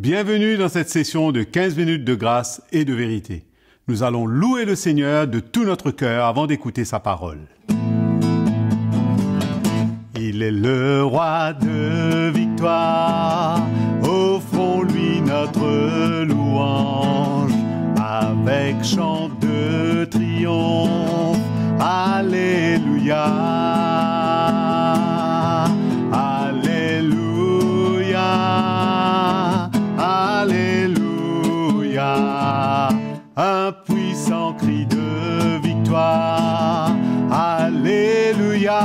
Bienvenue dans cette session de 15 minutes de grâce et de vérité. Nous allons louer le Seigneur de tout notre cœur avant d'écouter sa parole. Il est le roi de victoire, offrons-lui notre louange, avec chant de triomphe, Alléluia, Alléluia, Alléluia, un puissant cri de victoire, Alléluia.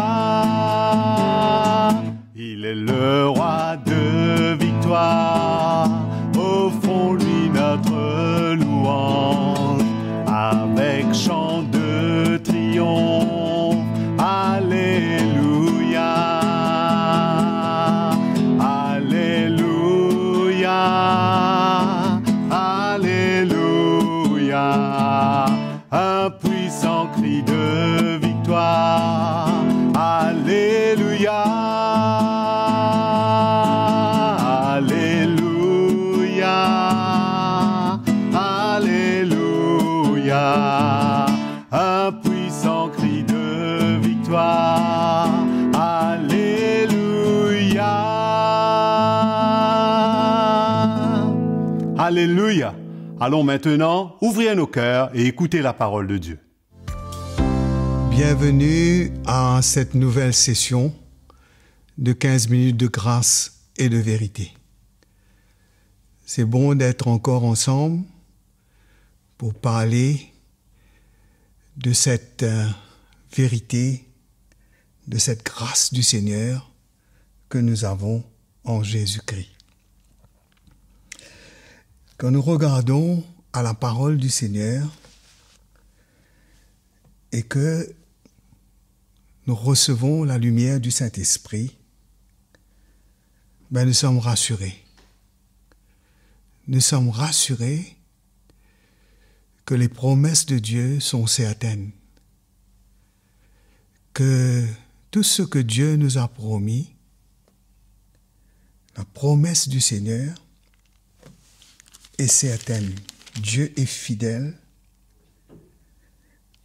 Il est le roi de victoire, offrons-lui notre louange, avec chant de triomphe, Alléluia, Alléluia, Alléluia, un puissant cri de victoire, Alléluia, Alléluia, Alléluia, un puissant cri de victoire, Alléluia, Alléluia. Allons maintenant ouvrir nos cœurs et écouter la parole de Dieu. Bienvenue à cette nouvelle session de 15 minutes de grâce et de vérité. C'est bon d'être encore ensemble pour parler de cette vérité, de cette grâce du Seigneur que nous avons en Jésus-Christ. Quand nous regardons à la parole du Seigneur et que nous recevons la lumière du Saint-Esprit, nous sommes rassurés. Nous sommes rassurés que les promesses de Dieu sont certaines, que tout ce que Dieu nous a promis, la promesse du Seigneur est certaine. Dieu est fidèle.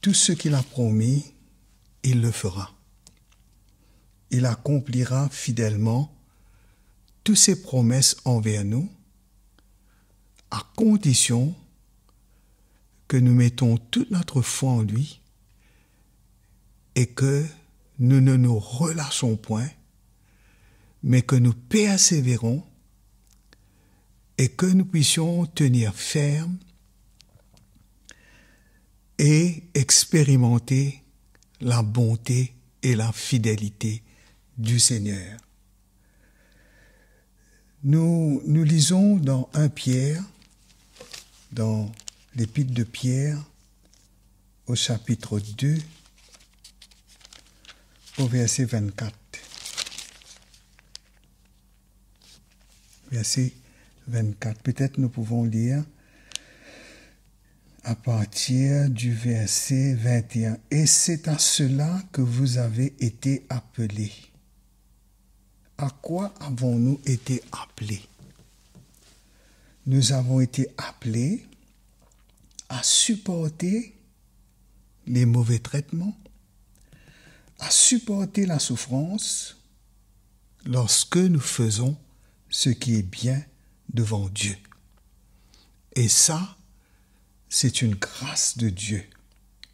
Tout ce qu'il a promis, il le fera. Il accomplira fidèlement toutes ses promesses envers nous, à condition que nous mettons toute notre foi en lui et que nous ne nous relâchons point, mais que nous persévérons et que nous puissions tenir ferme et expérimenter la bonté et la fidélité du Seigneur. Nous lisons dans 1 Pierre, dans l'épître de Pierre, au chapitre 2, au verset 24. Verset 24. Peut-être nous pouvons lire à partir du verset 21. Et c'est à cela que vous avez été appelés. À quoi avons-nous été appelés? Nous avons été appelés à supporter les mauvais traitements, à supporter la souffrance lorsque nous faisons ce qui est bien devant Dieu. Et ça, c'est une grâce de Dieu.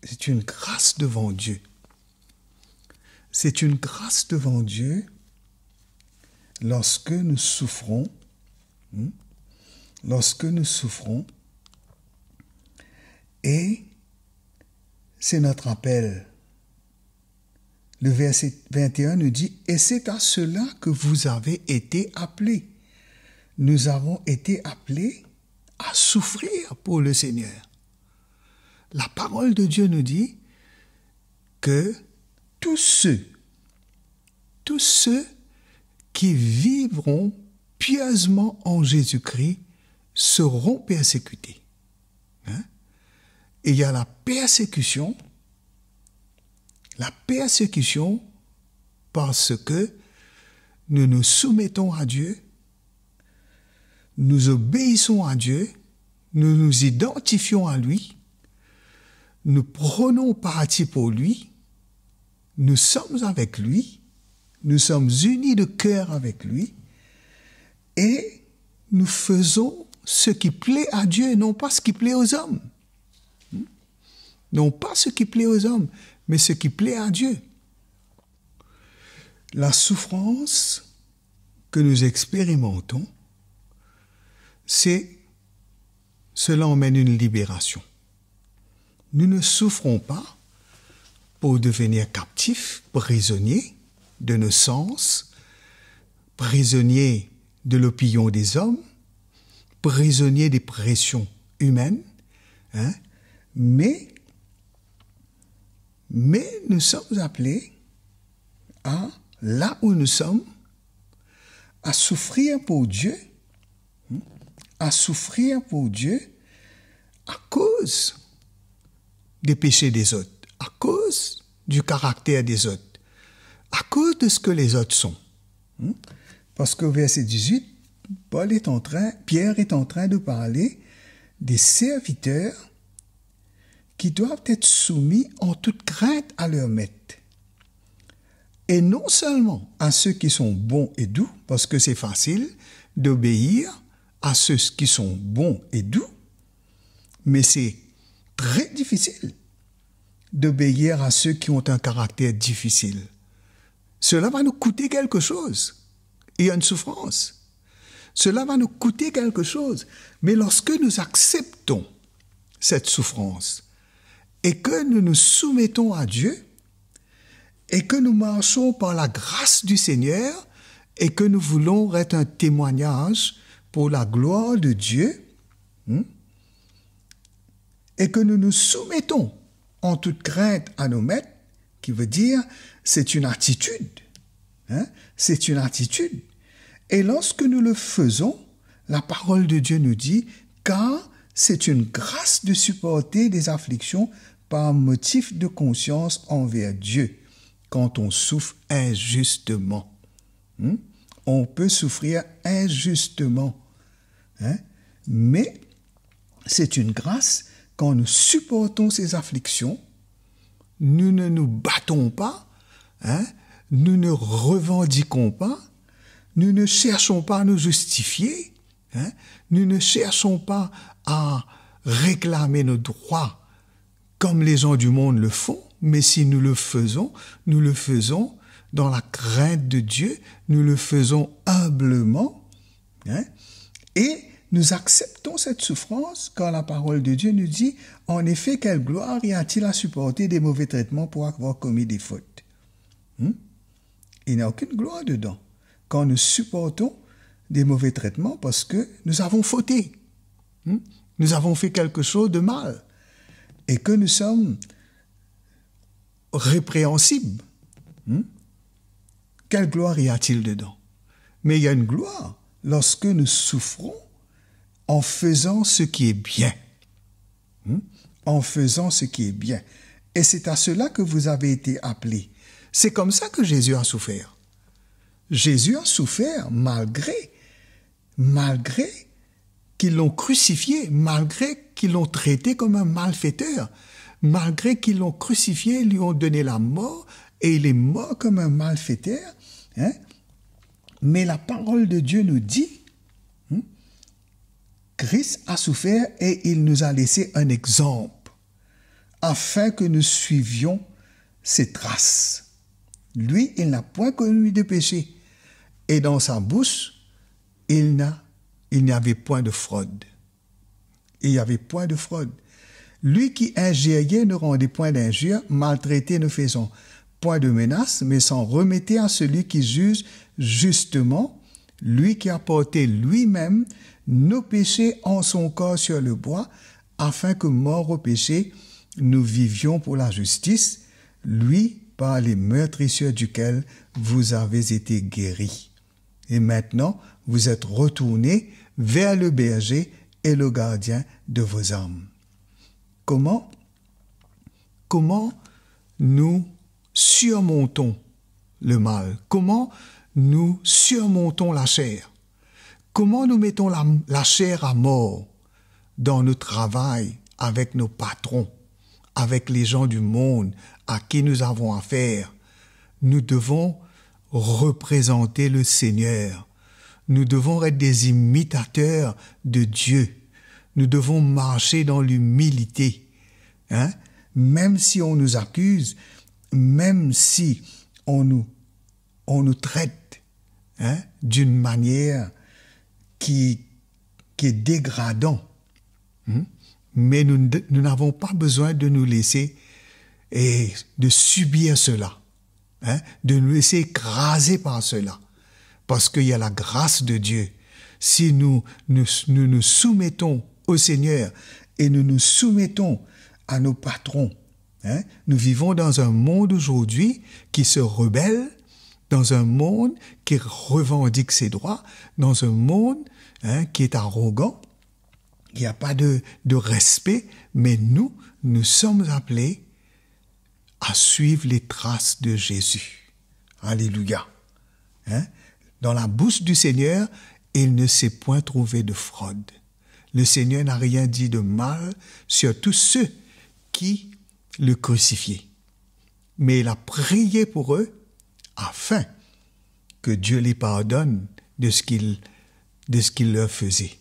C'est une grâce devant Dieu. C'est une grâce devant Dieu lorsque nous souffrons, et c'est notre appel. Le verset 21 nous dit « Et c'est à cela que vous avez été appelés ». Nous avons été appelés à souffrir pour le Seigneur. La parole de Dieu nous dit que tous ceux qui vivront pieusement en Jésus-Christ seront persécutés. Et il y a la persécution parce que nous nous soumettons à Dieu, nous obéissons à Dieu, nous nous identifions à lui, nous prenons parti pour lui, nous sommes avec lui, nous sommes unis de cœur avec lui, et nous faisons ce qui plaît à Dieu, non pas ce qui plaît aux hommes. Non pas ce qui plaît aux hommes, mais ce qui plaît à Dieu. La souffrance que nous expérimentons, cela emmène une libération. Nous ne souffrons pas pour devenir captifs, prisonniers de nos sens, prisonniers de l'opinion des hommes, prisonniers des pressions humaines, mais nous sommes appelés à, là où nous sommes, à souffrir pour Dieu, à cause des péchés des autres, à cause du caractère des autres, à cause de ce que les autres sont. Parce qu'au verset 18, Pierre est en train de parler des serviteurs qui doivent être soumis en toute crainte à leur maître. Et non seulement à ceux qui sont bons et doux, parce que c'est facile d'obéir à ceux qui sont bons et doux, mais c'est très difficile d'obéir à ceux qui ont un caractère difficile. Cela va nous coûter quelque chose. Il y a une souffrance. Cela va nous coûter quelque chose. Mais lorsque nous acceptons cette souffrance et que nous nous soumettons à Dieu et que nous marchons par la grâce du Seigneur et que nous voulons être un témoignage pour la gloire de Dieu, et que nous nous soumettons en toute crainte à nos maîtres, qui veut dire c'est une attitude. C'est une attitude. Et lorsque nous le faisons, la parole de Dieu nous dit, car c'est une grâce de supporter des afflictions par motif de conscience envers Dieu, quand on souffre injustement. On peut souffrir injustement. Mais c'est une grâce quand nous supportons ces afflictions, nous ne nous battons pas, nous ne revendiquons pas, nous ne cherchons pas à nous justifier, nous ne cherchons pas à réclamer nos droits comme les gens du monde le font, mais si nous le faisons dans la crainte de Dieu, nous le faisons humblement, et nous acceptons cette souffrance quand la parole de Dieu nous dit « En effet, quelle gloire y a-t-il à supporter des mauvais traitements pour avoir commis des fautes ?» Il n'y a aucune gloire dedans quand nous supportons des mauvais traitements parce que nous avons fauté. Nous avons fait quelque chose de mal et que nous sommes répréhensibles. Quelle gloire y a-t-il dedans? Mais il y a une gloire lorsque nous souffrons en faisant ce qui est bien. En faisant ce qui est bien. Et c'est à cela que vous avez été appelés. C'est comme ça que Jésus a souffert. Jésus a souffert malgré qu'ils l'ont crucifié, malgré qu'ils l'ont traité comme un malfaiteur, malgré qu'ils l'ont crucifié, lui ont donné la mort, et il est mort comme un malfaiteur. Mais la parole de Dieu nous dit, Christ a souffert et il nous a laissé un exemple, afin que nous suivions ses traces. Lui, il n'a point connu de péché, et dans sa bouche, il n'y avait point de fraude. Il n'y avait point de fraude. Lui qui injuriait ne rendait point d'injure, maltraité ne faisant point de menace, mais s'en remettait à celui qui juge justement, lui qui a porté lui-même nos péchés en son corps sur le bois, afin que, morts au péché, nous vivions pour la justice, lui par les meurtrissures duquel vous avez été guéris. Et maintenant, vous êtes retournés vers le berger et le gardien de vos âmes. Comment nous surmontons le mal? Comment nous surmontons la chair? Comment nous mettons la chair à mort dans notre travail, avec nos patrons, avec les gens du monde à qui nous avons affaire? Nous devons représenter le Seigneur. Nous devons être des imitateurs de Dieu. Nous devons marcher dans l'humilité. Même si on nous accuse, même si on nous traite d'une manière qui est dégradante, mais nous n'avons pas besoin de nous laisser et de subir cela, de nous laisser écraser par cela, parce qu'il y a la grâce de Dieu. Si nous nous soumettons au Seigneur et nous nous soumettons à nos patrons, nous vivons dans un monde aujourd'hui qui se rebelle, dans un monde qui revendique ses droits, dans un monde qui est arrogant. Il n'y a pas de respect, mais nous sommes appelés à suivre les traces de Jésus. Alléluia. Dans la bouche du Seigneur, il ne s'est point trouvé de fraude. Le Seigneur n'a rien dit de mal sur tous ceux qui le crucifiaient. Mais il a prié pour eux afin que Dieu les pardonne de ce qu'il leur faisait.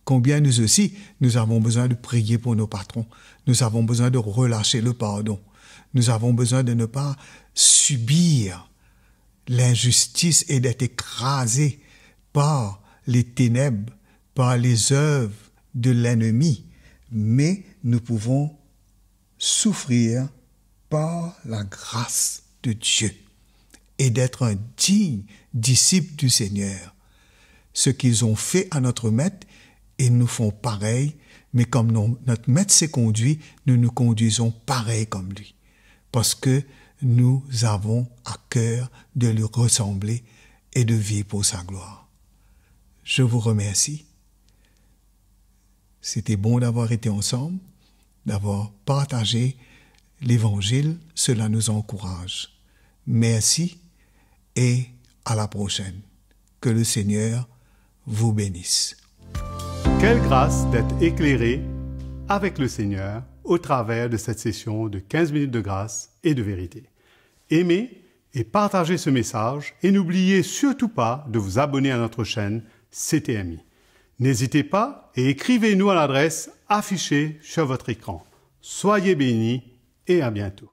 Combien nous aussi, nous avons besoin de prier pour nos patrons. Nous avons besoin de relâcher le pardon. Nous avons besoin de ne pas subir l'injustice et d'être écrasés par les ténèbres, par les œuvres de l'ennemi. Mais nous pouvons souffrir par la grâce de Dieu et d'être un digne disciple du Seigneur. Ce qu'ils ont fait à notre maître, ils nous font pareil, mais comme notre maître s'est conduit, nous nous conduisons pareil comme lui. Parce que nous avons à cœur de lui ressembler et de vivre pour sa gloire. Je vous remercie. C'était bon d'avoir été ensemble, d'avoir partagé l'Évangile. Cela nous encourage. Merci et à la prochaine. Que le Seigneur vous bénisse. Quelle grâce d'être éclairé avec le Seigneur au travers de cette session de 15 minutes de grâce et de vérité. Aimez et partagez ce message et n'oubliez surtout pas de vous abonner à notre chaîne CTMI. N'hésitez pas et écrivez-nous à l'adresse affichée sur votre écran. Soyez bénis et à bientôt.